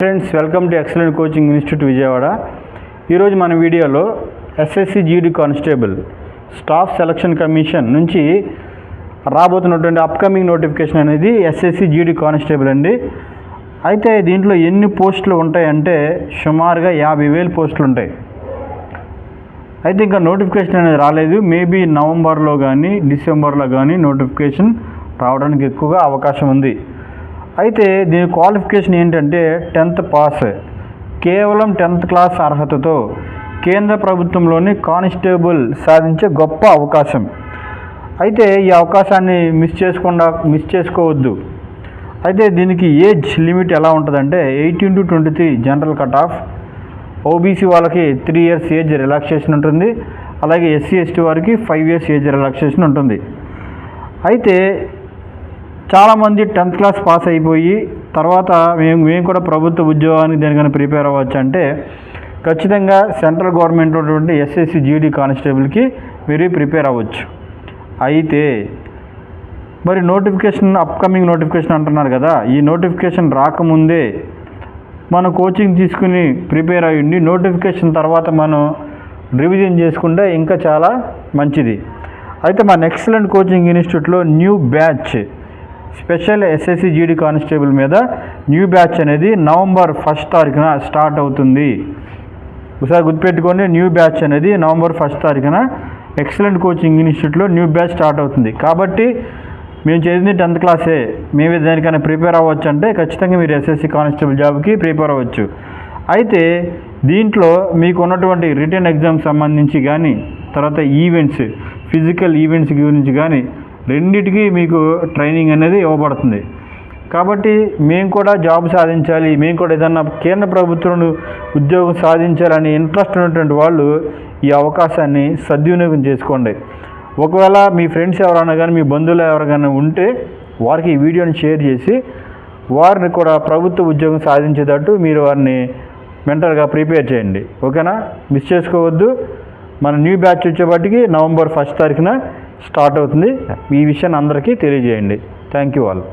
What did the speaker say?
Friends, welcome to excellent coaching institute Vijayawada. ఈరోజు మన వీడియోలో SSC GD constable staff selection commission నుంచి రాబోతున్నటువంటి అప్కమింగ్ నోటిఫికేషన్ అనేది ఎస్ఎస్సి జీడీ కానిస్టేబుల్ అండి. అయితే దీంట్లో ఎన్ని పోస్టులు ఉంటాయంటే సుమారుగా 50,000 పోస్టులు ఉంటాయి. అయితే ఇంకా నోటిఫికేషన్ అనేది రాలేదు. మేబీ నవంబర్లో కానీ డిసెంబర్లో కానీ నోటిఫికేషన్ రావడానికి ఎక్కువగా అవకాశం ఉంది. అయితే దీని క్వాలిఫికేషన్ ఏంటంటే 10th పాస్, కేవలం 10th క్లాస్ అర్హతతో కేంద్ర ప్రభుత్వంలోని కానిస్టేబుల్ సాధించే గొప్ప అవకాశం. అయితే ఈ అవకాశాన్ని మిస్ చేసుకోవద్దు. అయితే దీనికి ఏజ్ లిమిట్ ఎలా ఉంటుందంటే 18 to 23 general cut off, OBC వాళ్ళకి 3 years ఏజ్ రిలాక్సేషన్ ఉంటుంది, అలాగే ఎస్సీ ఎస్టీ వారికి 5 years ఏజ్ రిలాక్సేషన్ ఉంటుంది. అయితే చాలామంది 10th క్లాస్ పాస్ అయిపోయి తర్వాత మేము కూడా ప్రభుత్వ ఉద్యోగానికి దేనికైనా ప్రిపేర్ అవ్వచ్చు అంటే ఖచ్చితంగా సెంట్రల్ గవర్నమెంట్ ఉన్నటువంటి ఎస్ఎస్సి జీడీ కానిస్టేబుల్కి మీరు ప్రిపేర్ అవ్వచ్చు. అయితే మరి అప్కమింగ్ నోటిఫికేషన్ అంటున్నారు కదా, ఈ నోటిఫికేషన్ రాకముందే మనం కోచింగ్ తీసుకుని ప్రిపేర్ అయ్యింది, నోటిఫికేషన్ తర్వాత మనం రివిజన్ చేసుకుంటే ఇంకా చాలా మంచిది. అయితే మన ఎక్సలెంట్ కోచింగ్ ఇన్స్టిట్యూట్లో new batch special SSC GD constable మీద న్యూ బ్యాచ్ అనేది నవంబర్ 1st తారీఖున స్టార్ట్ అవుతుంది. ఒకసారి గుర్తుపెట్టుకోండి, న్యూ బ్యాచ్ అనేది నవంబర్ 1st తారీఖున ఎక్సలెంట్ కోచింగ్ ఇన్స్టిట్యూట్లో న్యూ బ్యాచ్ స్టార్ట్ అవుతుంది. కాబట్టి మేము చేసింది 10th క్లాసే, మేము దానికైనా ప్రిపేర్ అవ్వచ్చు అంటే ఖచ్చితంగా మీరు ఎస్ఎస్సి కానిస్టేబుల్ జాబ్కి ప్రిపేర్ అవ్వచ్చు. అయితే దీంట్లో మీకు ఉన్నటువంటి రిటన్ ఎగ్జామ్ సంబంధించి కానీ, తర్వాత ఈవెంట్స్, ఫిజికల్ ఈవెంట్స్ గురించి కానీ రెండింటికి మీకు ట్రైనింగ్ అనేది ఇవ్వబడుతుంది. కాబట్టి మేము కూడా జాబ్ సాధించాలి, మేము కూడా ఏదన్నా కేంద్ర ప్రభుత్వం ఉద్యోగం సాధించాలని ఇంట్రెస్ట్ ఉన్నటువంటి వాళ్ళు ఈ అవకాశాన్ని సద్వినియోగం చేసుకోండి. ఒకవేళ మీ ఫ్రెండ్స్ ఎవరైనా కానీ మీ బంధువులు ఎవరైనా ఉంటే వారికి ఈ వీడియోని షేర్ చేసి వారిని కూడా ప్రభుత్వ ఉద్యోగం సాధించేటట్టు మీరు వారిని మెంటల్గా ప్రిపేర్ చేయండి. ఓకేనా? మిస్ చేసుకోవద్దు. మన న్యూ బ్యాచ్ వచ్చేపాటికి నవంబర్ 1st తారీఖున స్టార్ట్ అవుతుంది. ఈ విషయాన్ని అందరికీ తెలియజేయండి. Thank you all.